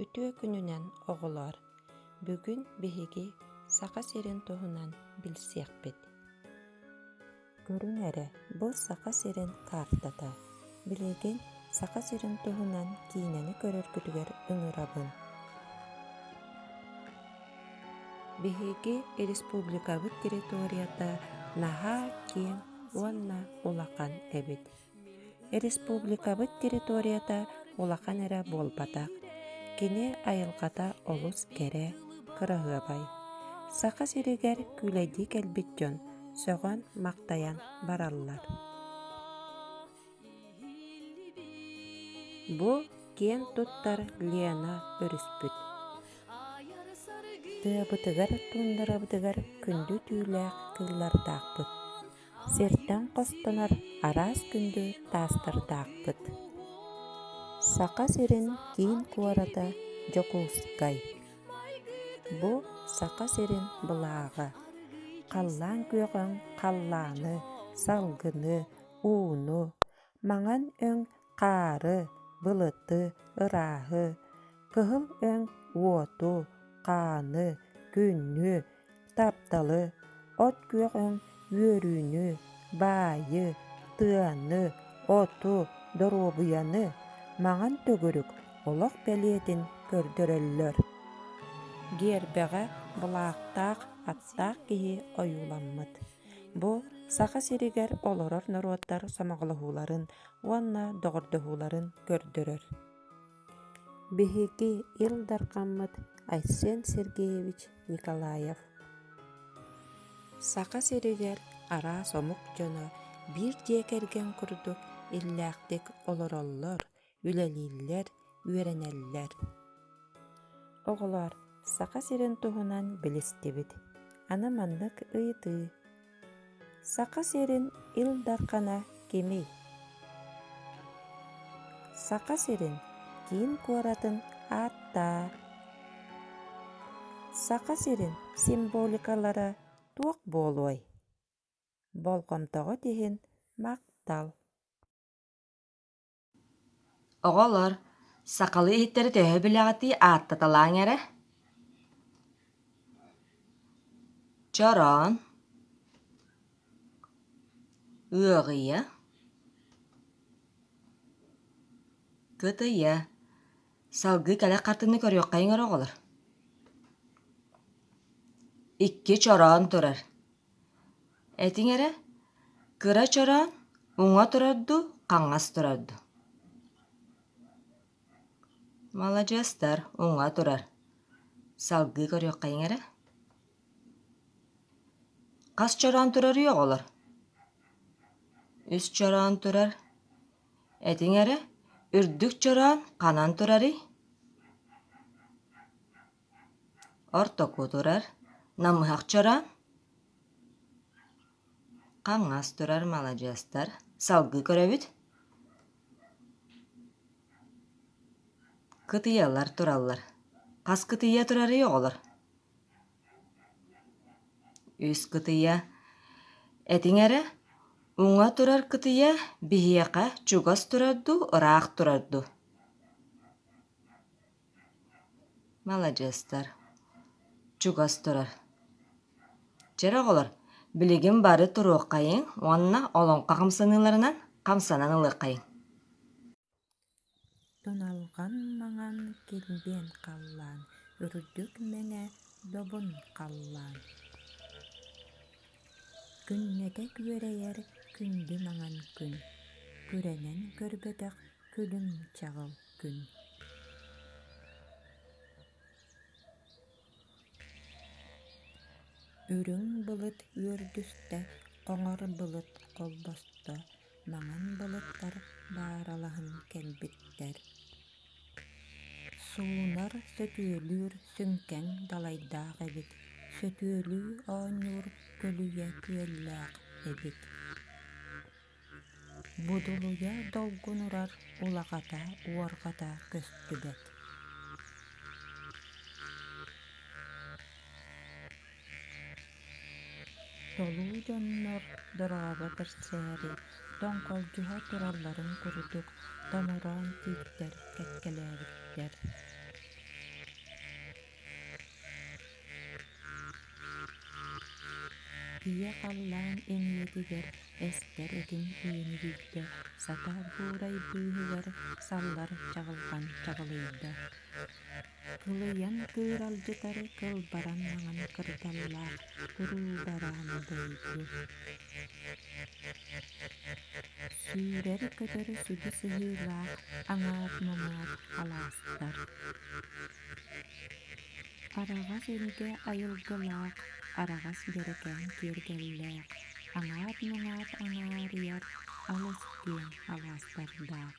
Ütüö күнүнен оҕолор, бүгүн биһиги саха сирин туһунан билсиэхпит. Көрүң эрэ, бу саха сирин картата. Билигин саха сирин туһунан киинени көрөргүтүгэр ыҥырабын. Биһиги республикабыт территорията наһаа киэм уонна улахан эбит. Республикабыт территорията улахан эрэ буолбатах. Кини айылҕата олус кэрэ кыраһыабай. Саха сиригэр күлэйдии кэлбит дьон, сөҕөн мактайан бараллар. Бу киэн туттар Лена өрүспүт. Тыабытыгар туундарабытыгар күндү түүлээх кыыллардаахпыт. Сиртэн хостонор араас күндү таастардаахпыт. Саха сирин киин куората Жокуускай. Бу саха сирин былааҕа. Халлаан күөҕөҥ халлааны, салгыны, ууну, маҥан өҥ хаары, былыты, ырааһы, кыһыл өҥ уоту, хааны, күннү, тапталы, от күөх өҥ үөрүүнү, баайы, тыаны, оту, доруобуяны, маҥан төгүрүк олох бэлиэтин көрдөрөллөр. Гиэрбэҕэ былаахтаах аттаах киһи ойууламмыт. Бу саха сиригэр олорор норуоттар самаҕылаһууларын уонна доҕордоһууларын көрдөрөр. Биһиги ил дархаммыт Айсен Сергеевич Николаев. Саха сиригэр араас омук дьоно биир диэкэргэн курдук иллээхтик олороллор, үлэлииллэр, үөрэнэллэр. Оҕолор, саха сирин туһунан билистибит. Аны маннык ыйытыы. Саха сирин ил дархана кимий? Саха сирин киин куоратын ааттаа. Саха сирин символикалара туох буолуой. Болгомтоҕо тиһин мактал. Оҕолор, сакалы иһиттэрэ төһө билэҕэтии ааттаталааҥ эрэ? Чороон, ыаҕыйа, кытыйа, салгыы кэлэ хартыны көрүөххэйиҥ эрэ оҕолор? Икки чороон турар. Этиҥ эрэ, кыра чороон уҥа турарду, хаҥҥас турарду. Маладьыастар, уҥа турар. Салгыы көрүөххэйиҥ эрэ? Хас чороон турарый оҕолор? Үс чороон турар. Этиҥ эрэ, үрдүк чороон ханан турарый? Ортоку турар. Намыһах чороон? Хаҥҥас турар, маладьыастар. Салгыы көрөбүт? Кытыйалар тураллар. Хас кытыйа турарый оҕолор? Үс кытыйа. Этиҥ эрэ, уҥа турар кытыйа биһиэхэ чугас турарду, ыраах турарду. Маладьыастар. Чугас турар. Чэр оҕолор, билигин бары туруоххайыҥ, уонна олоҥхо хамсаныыларынан хамсанан ылыаххайыҥ. Тоналган маҥан килбиэн халлаан, үрдүк мэҥэ добун халлаан. Күннэтэ күөрэйэр күндү маҥан күн, күрэнэн көрбөтөх күлүм чаҕыл күн. Үрүҥ былыт үөрдүстэ, оҥор былыт холбосто, маҥан былыттар бааралаһын кэлбиттэр. Суунар сөтүөлүүр сүҥкэҥ далайдаах эбит, сөтүөлүү оонньуур көлүйэ күөллээх эбит. Будулуйа долгун урар улаҕата, уорҕата көстүбэт. Толуу дьоннор дорообо тэрсээри, тоҥхолдьуһа туралларын курдук, томороон тииттэр кэккэлээбиттэр. Кие қаллаан эңиетигер эстер этин үйүнү билде, сатар буурай быыһыгар саллар чагылган чагылыйда. Кылыйан кыыралдьытары кылбаран маҥан кырдаллаах туруубарааны дойду. Сүүрэр көтөрү сүдү сыһыылаах аҥаат-моҥаат халаастар. Араҕас үҥүгэ айылгылаах, араҕас бэрекээн киэргэллээх, аҥаат-моҥаат аҥаарыйар алыс диэн халаастардаах.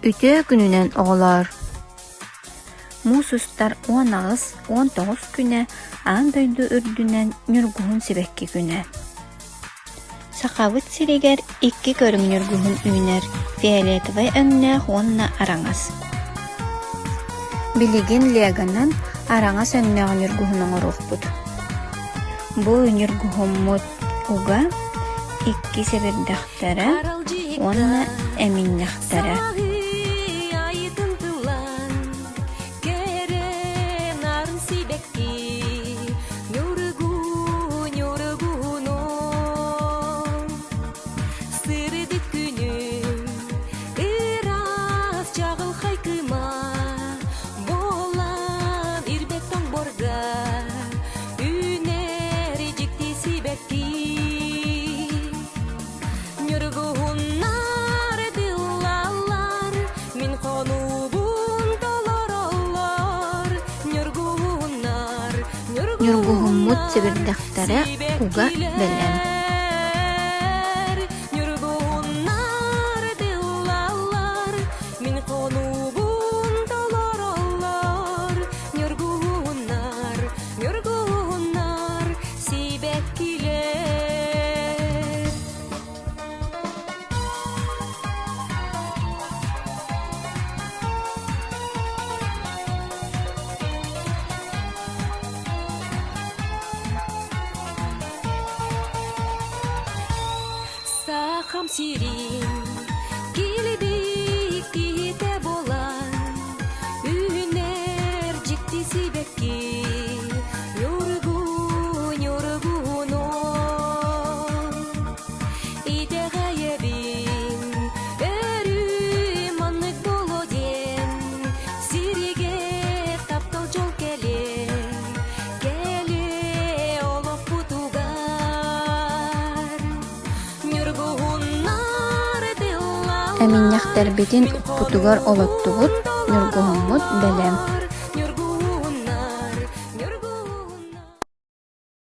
Үтө күнүнен оҕолоор. Муусустар 10-19 күнэ аан дойду үрдүнэн нүргүһүн сибэкки күнэ. Сахабыт сиригер 2 көрүм нүргүһүн үүнэр фиолетовый өҥнөөх уонна араңас. Билигин леганан араңас өҥнөөх нүргүһүн оҥоруохпут. Бу нүргүһүммут уга 2 себирдэхтара уонна эминнэхтара. Нүргүһүммут себирдэхтара уга бэлэм. Сахам сирин килбик ките болан үнер жикти сибекки юргуно иде гаебин өрү маннык болоден сириге таптал жол келе олоп путугар Эминнэхтэрбитин уппутугар олоттубут нүргүһүммут бэлэм.